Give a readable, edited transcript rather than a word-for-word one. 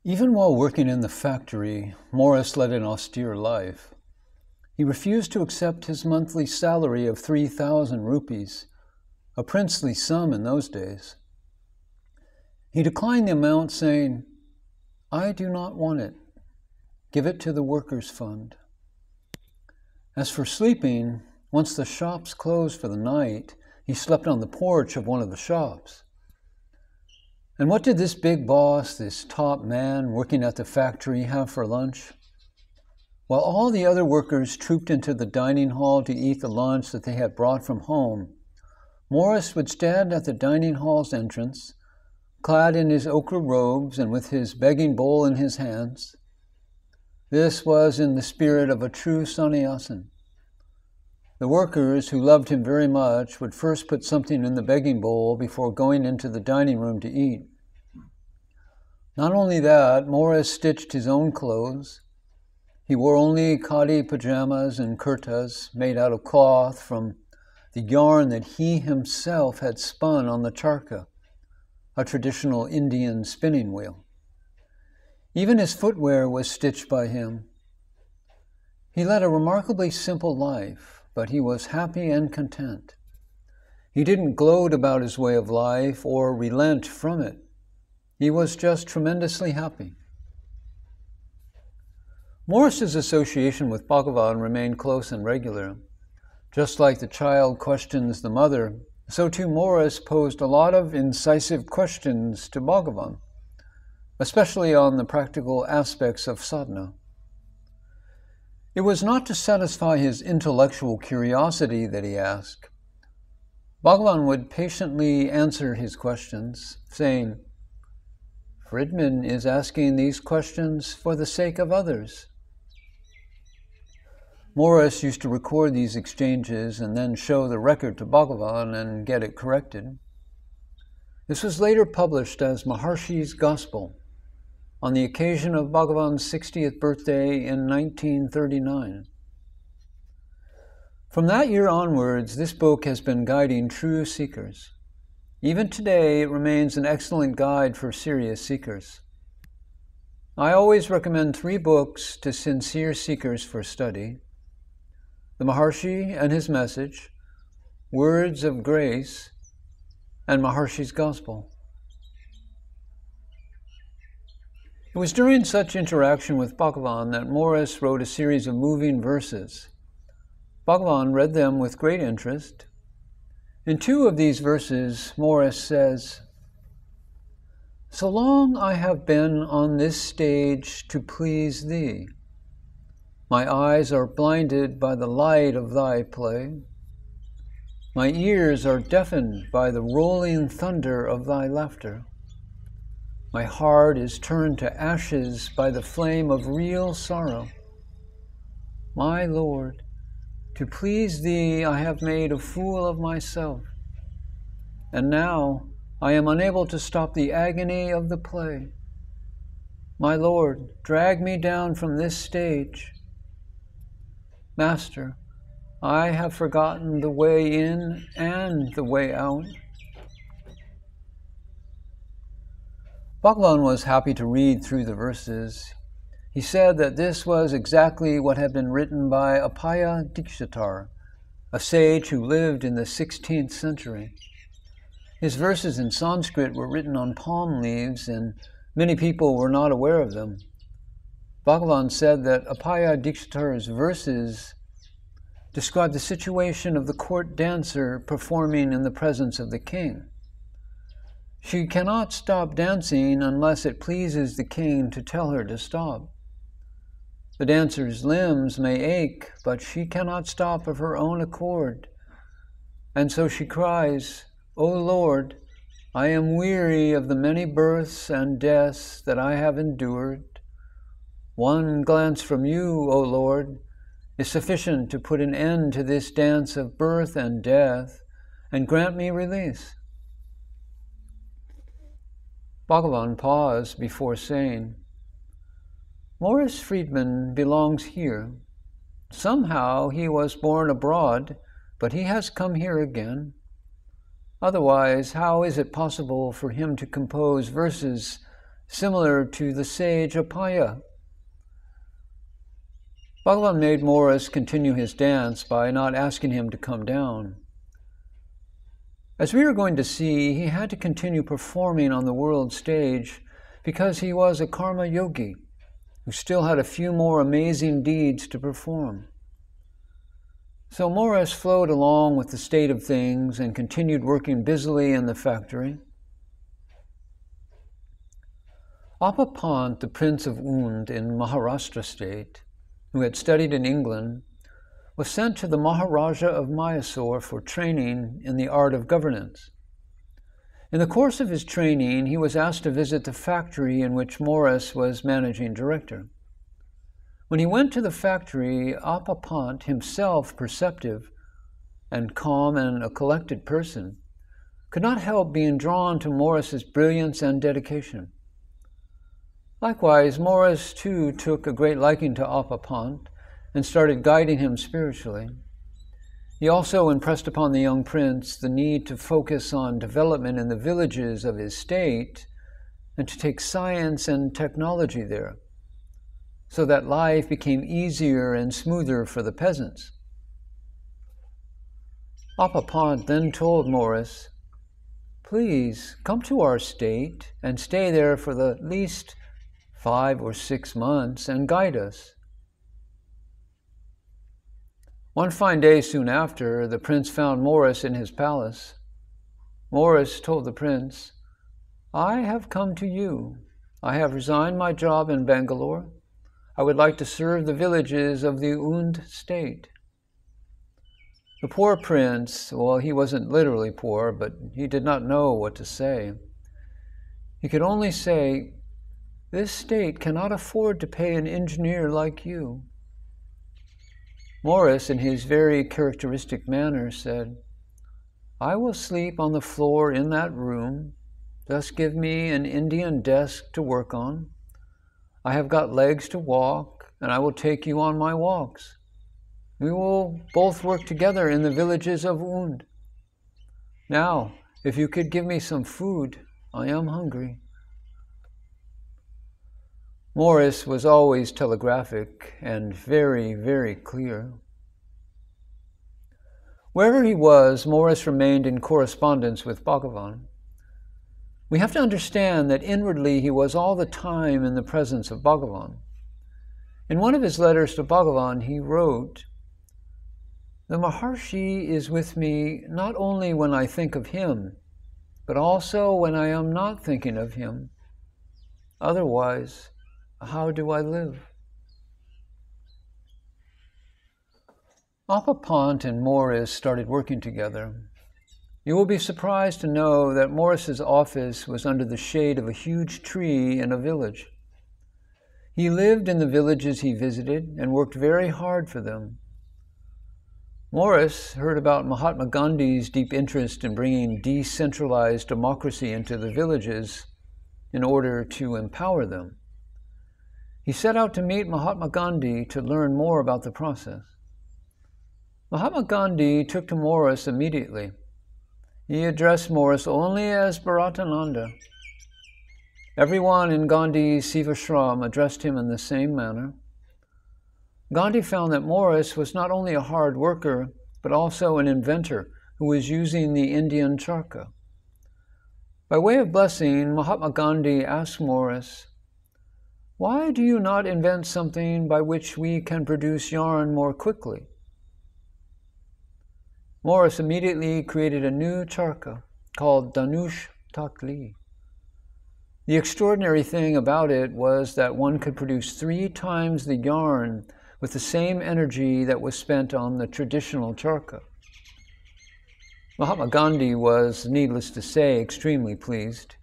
Even while working in the factory, Maurice led an austere life. He refused to accept his monthly salary of 3,000 rupees, a princely sum in those days. He declined the amount, saying, "I do not want it. Give it to the workers' fund." As for sleeping, once the shops closed for the night, he slept on the porch of one of the shops. And what did this big boss, this top man working at the factory, have for lunch? While all the other workers trooped into the dining hall to eat the lunch that they had brought from home, Maurice would stand at the dining hall's entrance, clad in his ochre robes and with his begging bowl in his hands. This was in the spirit of a true sannyasin. The workers, who loved him very much, would first put something in the begging bowl before going into the dining room to eat. Not only that, Maurice stitched his own clothes. He wore only khadi pajamas and kurtas made out of cloth from the yarn that he himself had spun on the charkha, a traditional Indian spinning wheel. Even his footwear was stitched by him. He led a remarkably simple life, but he was happy and content. He didn't gloat about his way of life or relent from it. He was just tremendously happy. Maurice's association with Bhagavan remained close and regular. Just like the child questions the mother, so too Maurice posed a lot of incisive questions to Bhagavan, especially on the practical aspects of sadhana. It was not to satisfy his intellectual curiosity that he asked. Bhagavan would patiently answer his questions, saying, "Frydman is asking these questions for the sake of others." Maurice used to record these exchanges and then show the record to Bhagavan and get it corrected. This was later published as Maharshi's Gospel on the occasion of Bhagavan's 60th birthday in 1939. From that year onwards, this book has been guiding true seekers. Even today, it remains an excellent guide for serious seekers. I always recommend 3 books to sincere seekers for study: The Maharshi and His Message, Words of Grace, and Maharshi's Gospel. It was during such interaction with Bhagavan that Maurice wrote a series of moving verses. Bhagavan read them with great interest. In 2 of these verses, Maurice says, "So long I have been on this stage to please thee. My eyes are blinded by the light of thy play. My ears are deafened by the rolling thunder of thy laughter. My heart is turned to ashes by the flame of real sorrow. My Lord, to please thee I have made a fool of myself, and now I am unable to stop the agony of the play. My Lord, drag me down from this stage. Master, I have forgotten the way in and the way out." Bhagavan was happy to read through the verses. He said that this was exactly what had been written by Appaya Dikshitar, a sage who lived in the 16th century. His verses in Sanskrit were written on palm leaves, and many people were not aware of them. Bhagavan said that Appaya Dikshitar's verses describe the situation of the court dancer performing in the presence of the king. She cannot stop dancing unless it pleases the king to tell her to stop. The dancer's limbs may ache, but she cannot stop of her own accord. And so she cries, "O Lord, I am weary of the many births and deaths that I have endured. One glance from you, O Lord, is sufficient to put an end to this dance of birth and death and grant me release." Bhagavan paused before saying, "Maurice Frydman belongs here. Somehow he was born abroad, but he has come here again. Otherwise, how is it possible for him to compose verses similar to the sage Apaya. Bhagavan made Maurice continue his dance by not asking him to come down. As we are going to see, he had to continue performing on the world stage because he was a karma yogi who still had a few more amazing deeds to perform. So Maurice flowed along with the state of things and continued working busily in the factory. Apapant, the Prince of Und in Maharashtra state, who had studied in England, was sent to the Maharaja of Mysore for training in the art of governance. In the course of his training, he was asked to visit the factory in which Maurice was managing director. When he went to the factory, Apapant, himself perceptive and calm and a collected person, could not help being drawn to Maurice's brilliance and dedication. Likewise, Maurice too took a great liking to Apapant and started guiding him spiritually. He also impressed upon the young prince the need to focus on development in the villages of his state and to take science and technology there, so that life became easier and smoother for the peasants. Apapant then told Maurice, "Please come to our state and stay there for the least 5 or 6 months and guide us." One fine day soon after, the prince found Maurice in his palace. Maurice told the prince, "I have come to you. I have resigned my job in Bangalore. I would like to serve the villages of the Und state." The poor prince, well, he wasn't literally poor, but he did not know what to say. He could only say, "This state cannot afford to pay an engineer like you." Maurice, in his very characteristic manner, said, "I will sleep on the floor in that room. Just give me an Indian desk to work on. I have got legs to walk, and I will take you on my walks. We will both work together in the villages of Und. Now, if you could give me some food, I am hungry." Maurice was always telegraphic and very, very clear. Wherever he was, Maurice remained in correspondence with Bhagavan. We have to understand that inwardly he was all the time in the presence of Bhagavan. In one of his letters to Bhagavan, he wrote, "The Maharshi is with me not only when I think of him, but also when I am not thinking of him. Otherwise, how do I live?" Apapant and Maurice started working together. You will be surprised to know that Maurice's office was under the shade of a huge tree in a village. He lived in the villages he visited and worked very hard for them. Maurice heard about Mahatma Gandhi's deep interest in bringing decentralized democracy into the villages in order to empower them. He set out to meet Mahatma Gandhi to learn more about the process. Mahatma Gandhi took to Maurice immediately. He addressed Maurice only as Bharatananda. Everyone in Gandhi's Sivashram addressed him in the same manner. Gandhi found that Maurice was not only a hard worker, but also an inventor who was using the Indian charkha. By way of blessing, Mahatma Gandhi asked Maurice, "Why do you not invent something by which we can produce yarn more quickly?" Maurice immediately created a new charkha called Danush Takli. The extraordinary thing about it was that one could produce 3 times the yarn with the same energy that was spent on the traditional charkha. Mahatma Gandhi was, needless to say, extremely pleased.